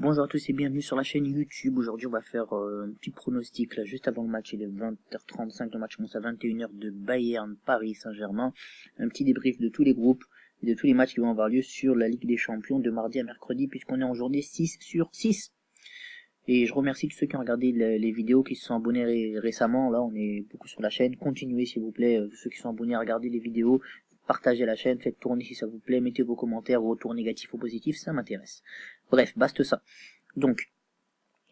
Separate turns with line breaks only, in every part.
Bonjour à tous et bienvenue sur la chaîne YouTube. Aujourd'hui on va faire un petit pronostic là juste avant le match. Il est 20h35, le match commence à 21h de Bayern Paris Saint-Germain. Un petit débrief de tous les groupes et de tous les matchs qui vont avoir lieu sur la Ligue des Champions de mardi à mercredi puisqu'on est en journée 6 sur 6. Et je remercie tous ceux qui ont regardé les vidéos, qui se sont abonnés récemment. Là on est beaucoup sur la chaîne. Continuez s'il vous plaît, ceux qui sont abonnés à regarder les vidéos. Partagez la chaîne, faites tourner si ça vous plaît, mettez vos commentaires, vos retours négatifs ou positifs, ça m'intéresse. Bref, basta ça. Donc,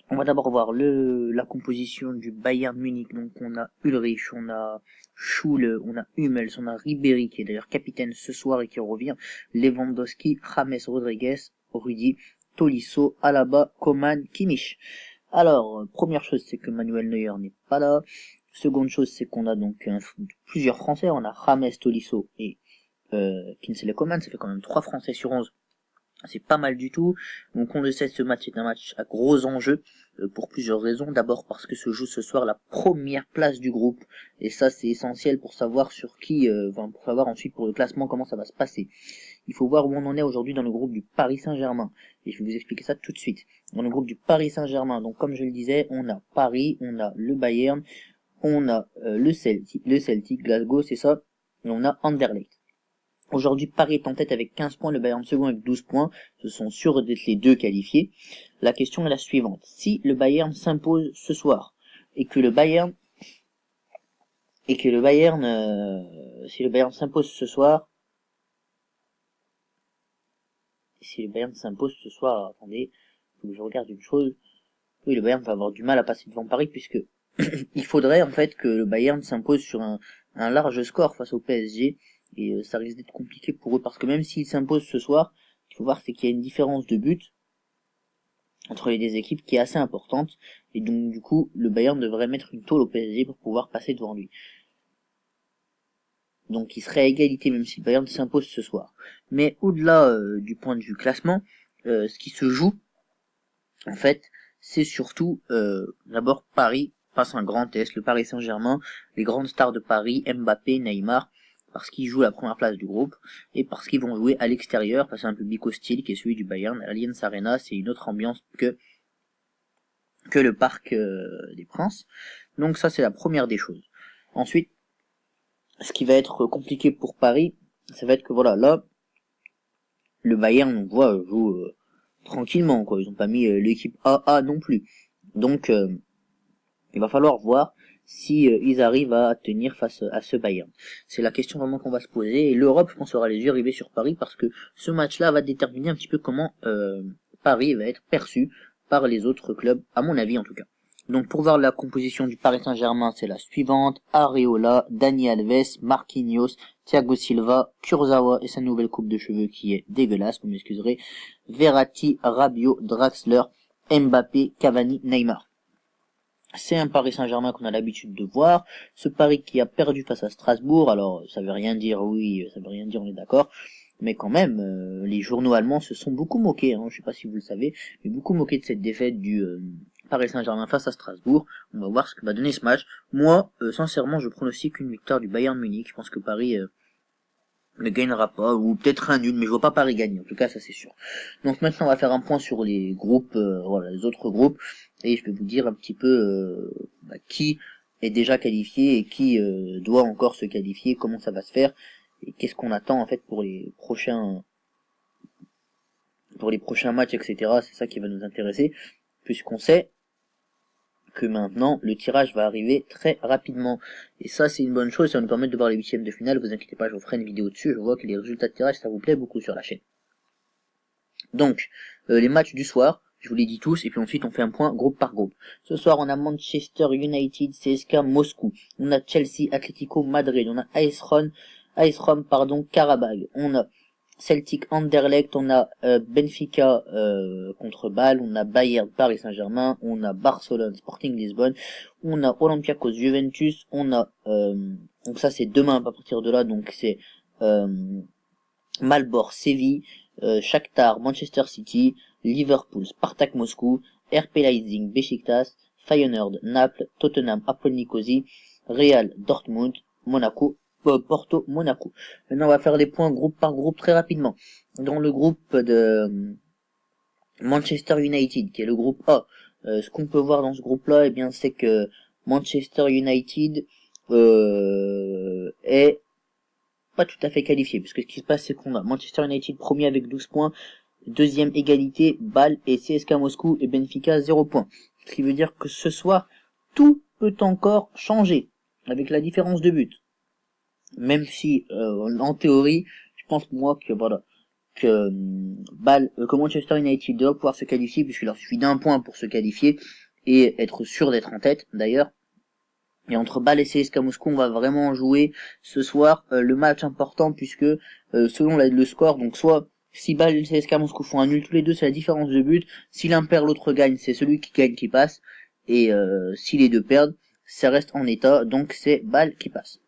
on va d'abord voir la composition du Bayern Munich. Donc, on a Ulrich, on a Schule, on a Hummels, on a Ribéry, qui est d'ailleurs capitaine ce soir et qui revient, Lewandowski, James Rodriguez, Rudy, Tolisso, Alaba, Coman, Kimmich. Alors, première chose, c'est que Manuel Neuer n'est pas là. Seconde chose, c'est qu'on a donc plusieurs Français. On a James, Tolisso et Kingsley Coman. Ça fait quand même 3 Français sur 11. C'est pas mal du tout. Donc on le sait, ce match est un match à gros enjeux pour plusieurs raisons. D'abord parce que se joue ce soir la première place du groupe. Et ça c'est essentiel pour savoir sur qui, pour savoir ensuite pour le classement comment ça va se passer. Il faut voir où on en est aujourd'hui dans le groupe du Paris Saint-Germain. Et je vais vous expliquer ça tout de suite. Dans le groupe du Paris Saint-Germain, donc comme je le disais, on a Paris, on a le Bayern, on a le Celtic, Glasgow, c'est ça, et on a Anderlecht. Aujourd'hui, Paris est en tête avec 15 points, le Bayern second avec 12 points. Ce sont sûrs d'être les deux qualifiés. La question est la suivante. Si le Bayern s'impose ce soir, si le Bayern s'impose ce soir, alors, attendez, faut que je regarde une chose. Oui, le Bayern va avoir du mal à passer devant Paris puisque il faudrait en fait que le Bayern s'impose sur un large score face au PSG. Et ça risque d'être compliqué pour eux parce que même s'ils s'imposent ce soir, il faut voir c'est qu'il y a une différence de but entre les deux équipes qui est assez importante et donc du coup le Bayern devrait mettre une tôle au PSG pour pouvoir passer devant lui. Donc il serait à égalité même si le Bayern s'impose ce soir. Mais au-delà du point de vue classement, ce qui se joue en fait c'est surtout d'abord Paris passe un grand test, le Paris Saint-Germain, les grandes stars de Paris, Mbappé, Neymar, parce qu'ils jouent la première place du groupe, et parce qu'ils vont jouer à l'extérieur, face à un public hostile qui est celui du Bayern. Allianz Arena, c'est une autre ambiance que le Parc des Princes. Donc ça, c'est la première des choses. Ensuite, ce qui va être compliqué pour Paris, ça va être que voilà, là, le Bayern, on voit, joue tranquillement, quoi. Ils ont pas mis l'équipe AA non plus. Donc, il va falloir voir si ils arrivent à tenir face à ce Bayern. C'est la question vraiment qu'on va se poser. Et l'Europe, je pense, aura les yeux rivés sur Paris parce que ce match-là va déterminer un petit peu comment Paris va être perçu par les autres clubs, à mon avis en tout cas. Donc pour voir la composition du Paris Saint-Germain, c'est la suivante. Areola, Dani Alves, Marquinhos, Thiago Silva, Kurzawa et sa nouvelle coupe de cheveux qui est dégueulasse, vous m'excuserez. Verratti, Rabiot, Draxler, Mbappé, Cavani, Neymar. C'est un Paris Saint-Germain qu'on a l'habitude de voir. Ce Paris qui a perdu face à Strasbourg, alors ça veut rien dire, oui, ça veut rien dire, on est d'accord. Mais quand même, les journaux allemands se sont beaucoup moqués, je sais pas si vous le savez, mais beaucoup moqués de cette défaite du Paris Saint-Germain face à Strasbourg. On va voir ce que va donner ce match. Moi, sincèrement, je pronostique une victoire du Bayern Munich. Je pense que Paris ne gagnera pas, ou peut-être un nul, mais je vois pas Paris gagner, en tout cas ça c'est sûr. Donc maintenant on va faire un point sur les groupes, voilà, les autres groupes, et je vais vous dire un petit peu qui est déjà qualifié et qui doit encore se qualifier, comment ça va se faire, et qu'est-ce qu'on attend en fait pour les prochains matchs, etc. C'est ça qui va nous intéresser, puisqu'on sait que maintenant le tirage va arriver très rapidement et ça c'est une bonne chose, ça va nous permettre de voir les huitièmes de finale. Vous inquiétez pas, je vous ferai une vidéo dessus. Je vois que les résultats de tirage ça vous plaît beaucoup sur la chaîne. Donc les matchs du soir, je vous les dis tous et puis ensuite on fait un point groupe par groupe. Ce soir on a Manchester United, CSKA Moscou, on a Chelsea, Atlético Madrid, on a AS Rome, Karabag, on a Celtic Anderlecht, on a Benfica contre Bâle, on a Bayern Paris Saint-Germain, on a Barcelone Sporting Lisbonne, on a Olympiakos Juventus, on a donc ça c'est demain à partir de là, donc c'est Maribor Séville, Shakhtar Manchester City, Liverpool Spartak Moscou, RB Leipzig Beşiktaş, Feyenoord Naples, Tottenham Apol Nicosie, Real Dortmund, Monaco Porto, Monaco. Maintenant, on va faire les points groupe par groupe très rapidement. Dans le groupe Manchester United, qui est le groupe A. Ce qu'on peut voir dans ce groupe-là, eh bien, c'est que Manchester United est pas tout à fait qualifié, puisque ce qui se passe, c'est qu'on a Manchester United premier avec 12 points, deuxième égalité, Bâle et CSKA Moscou et Benfica 0 points. Ce qui veut dire que ce soir, tout peut encore changer, avec la différence de but. Même si, en théorie, je pense moi que voilà, que Manchester United doit pouvoir se qualifier, puisqu'il leur suffit d'un point pour se qualifier et être sûr d'être en tête d'ailleurs. Et entre Bâle et CSKA Moscou, on va vraiment jouer ce soir le match important, puisque selon le score, donc soit si Bâle et CSKA Moscou font un nul tous les deux, c'est la différence de but. Si l'un perd, l'autre gagne, c'est celui qui gagne qui passe. Et si les deux perdent, ça reste en état, donc c'est Bâle qui passe.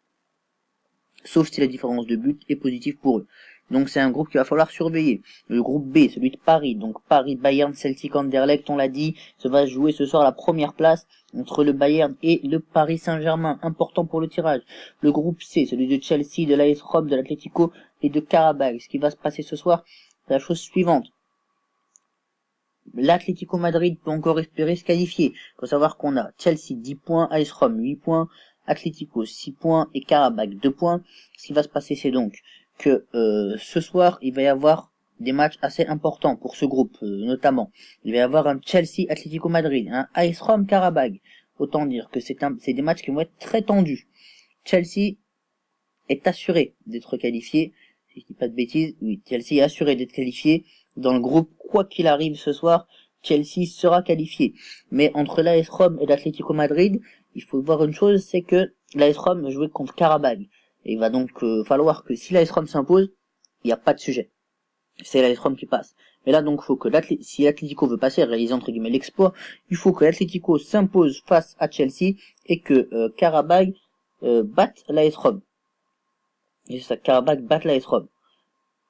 Sauf si la différence de but est positive pour eux. Donc c'est un groupe qu'il va falloir surveiller. Le groupe B, celui de Paris, donc Paris, Bayern, Celtic, Anderlecht, on l'a dit, ça va jouer ce soir la première place entre le Bayern et le Paris Saint-Germain, important pour le tirage. Le groupe C, celui de Chelsea, de l'AS Rome, de l'Atlético et de Karabakh. Ce qui va se passer ce soir, c'est la chose suivante. L'Atlético Madrid peut encore espérer se qualifier. Il faut savoir qu'on a Chelsea 10 points, AS Rome 8 points, Atlético 6 points et Karabakh 2 points. Ce qui va se passer, c'est donc que ce soir, il va y avoir des matchs assez importants pour ce groupe, notamment. Il va y avoir un Chelsea Atlético Madrid, un AS Rome Karabakh. Autant dire que c'est des matchs qui vont être très tendus. Chelsea est assuré d'être qualifié. Si je dis pas de bêtises, oui, Chelsea est assuré d'être qualifié. Dans le groupe, quoi qu'il arrive ce soir, Chelsea sera qualifié. Mais entre l'AS Rome et l'Atlético Madrid, il faut voir une chose, c'est que l'AS Rome va jouer contre Karabakh. Et il va donc falloir que si l'AS Rome s'impose, il n'y a pas de sujet. C'est l'AS Rome qui passe. Mais là, donc, faut que si l'Atlético veut passer, réaliser entre guillemets l'exploit, il faut que l'Atlético s'impose face à Chelsea et que Karabakh batte l'AS Rome. Et c'est ça, Karabakh batte l'AS Rome.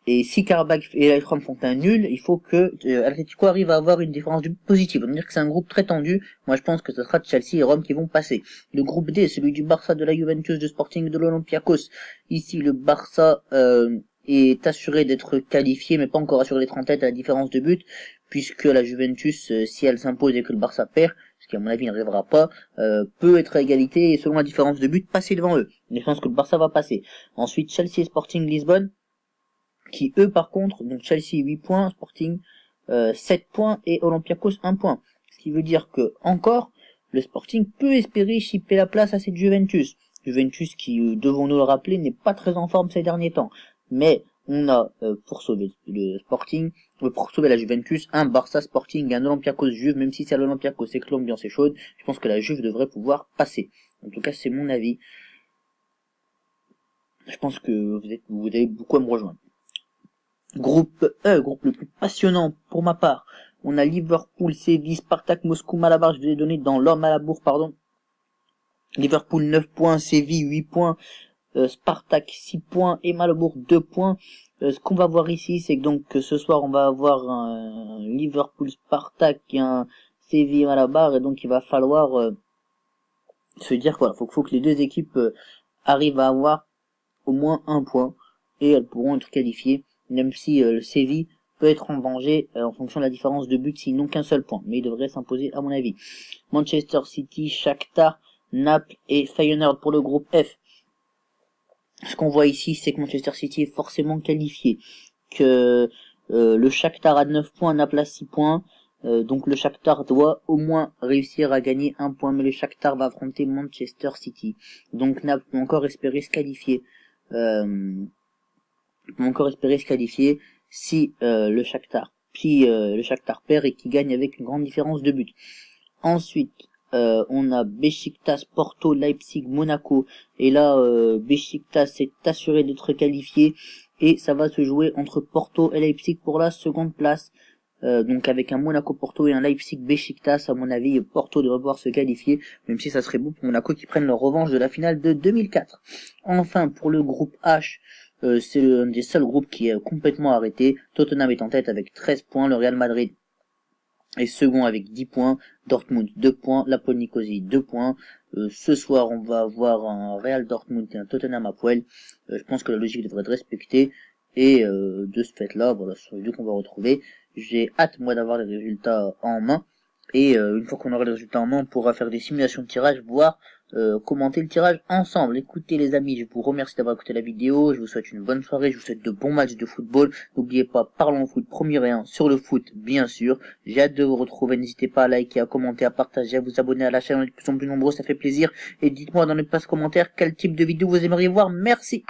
Et si Karabakh et l'AS Rome font un nul, il faut que Atlético arrive à avoir une différence de but positive. On va dire que c'est un groupe très tendu. Moi, je pense que ce sera Chelsea et Rome qui vont passer. Le groupe D, celui du Barça, de la Juventus, de Sporting, de l'Olympiakos. Ici, le Barça est assuré d'être qualifié, mais pas encore assuré d'être en tête à la différence de but, puisque la Juventus, si elle s'impose et que le Barça perd, ce qui à mon avis n'arrivera pas, peut être à égalité et selon la différence de but, passer devant eux. Je pense que le Barça va passer. Ensuite, Chelsea et Sporting Lisbonne, qui eux par contre, donc Chelsea 8 points, Sporting 7 points et Olympiakos 1 point. Ce qui veut dire que encore, le Sporting peut espérer chipper la place à cette Juventus. Juventus qui, devons-nous le rappeler, n'est pas très en forme ces derniers temps. Mais on a, pour sauver le Sporting, pour sauver la Juventus, un Barça Sporting et un Olympiakos Juve, même si c'est à l'Olympiakos et que l'ambiance est chaude, je pense que la Juve devrait pouvoir passer. En tout cas, c'est mon avis. Je pense que vous avez beaucoup à me rejoindre. Groupe E, groupe le plus passionnant pour ma part. On a Liverpool, Séville, Spartak, Moscou, Malabar. Je vous ai donné dans l'or Malabour, pardon. Liverpool 9 points, Séville 8 points, Spartak 6 points et Malabour 2 points. Ce qu'on va voir ici, c'est que donc ce soir on va avoir un Liverpool, Spartak et un Séville, Malabar, et donc il va falloir se dire quoi. Faut que les deux équipes arrivent à avoir au moins un point et elles pourront être qualifiées. Même si le Séville peut être en danger en fonction de la différence de but s'ils n'ont qu'un seul point. Mais il devrait s'imposer à mon avis. Manchester City, Shakhtar, Naples et Feyenoord pour le groupe F. Ce qu'on voit ici, c'est que Manchester City est forcément qualifié. Que le Shakhtar a 9 points, Naples a 6 points. Donc le Shakhtar doit au moins réussir à gagner un point. Mais le Shakhtar va affronter Manchester City. Donc Naples peut encore espérer se qualifier. Si le Shakhtar perd et qui gagne avec une grande différence de but. Ensuite, on a Beşiktaş, Porto, Leipzig, Monaco. Et là, Beşiktaş est assuré d'être qualifié. Et ça va se jouer entre Porto et Leipzig pour la seconde place. Donc avec un Monaco Porto et un Leipzig Beşiktaş, à mon avis, Porto devrait pouvoir se qualifier, même si ça serait beau pour Monaco qui prenne leur revanche de la finale de 2004. Enfin, pour le groupe H, c'est un des seuls groupes qui est complètement arrêté. Tottenham est en tête avec 13 points, le Real Madrid est second avec 10 points, Dortmund 2 points, Napoli Nicosie 2 points. Ce soir, on va avoir un Real Dortmund et un Tottenham à poil. Je pense que la logique devrait être respectée. Et de ce fait-là, voilà, ce sont les deux qu'on va retrouver. J'ai hâte moi d'avoir les résultats en main. Et une fois qu'on aura les résultats en main, on pourra faire des simulations de tirage, voire commenter le tirage ensemble. Écoutez les amis, je vous remercie d'avoir écouté la vidéo, je vous souhaite une bonne soirée, je vous souhaite de bons matchs de football. N'oubliez pas, parlons foot, premier et un sur le foot, bien sûr. J'ai hâte de vous retrouver, n'hésitez pas à liker, à commenter, à partager, à vous abonner à la chaîne, on est de plus en plus nombreux, ça fait plaisir. Et dites-moi dans l'espace commentaire quel type de vidéo vous aimeriez voir, merci.